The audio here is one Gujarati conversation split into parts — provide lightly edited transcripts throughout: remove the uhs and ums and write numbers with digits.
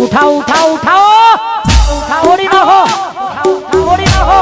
उठाओ उठाओ उठाओ थोड़ी ना हो थोड़ी ना हो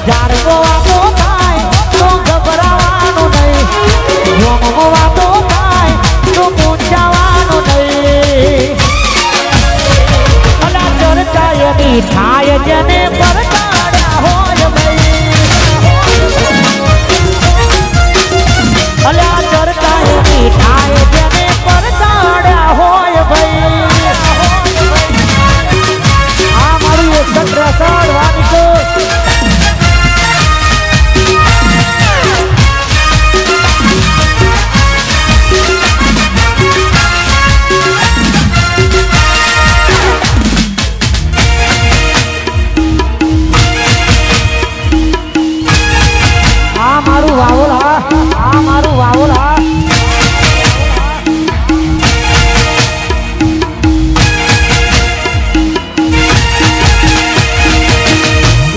જારવો વાતો થાય તો ગભરાવાનું નહીં ગમવો વાતો થાય તો મૂંઝાવાનું નહીં અલા ચર્ચાયની થાય જેને પરતાડ્યા હોય ભાઈ અલા ચર્ચાયની થાય જેને પરતાડ્યા હોય ભાઈ આ મારું 163 વાગતો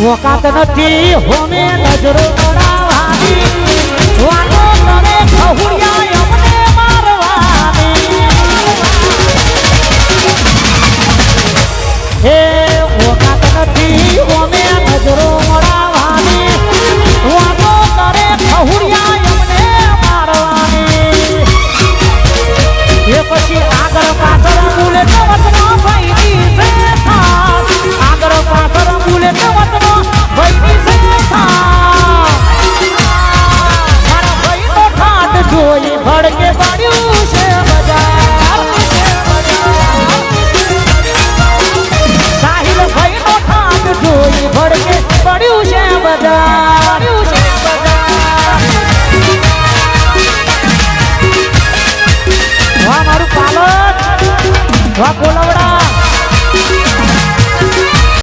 વકાત નથી હોમે નજરો ઉડાવવાની વાતો કરે ખહુડિયા અમને મારવાની હે વકાત નથી હોમે નજરો ઉડાવવાની વાતો કરે ખહુડિયા અમને મારવાની એ પછી આગળ પાછળ બોલે તો વતનો ભાઈની છે આગળ પાછળ બોલે તો વતનો જોઈ ભડકે પડ્યું છે બજાર સાહિલ ભાઈ નો ઠાટ જોઈ ભડકે પડ્યું છે બજાર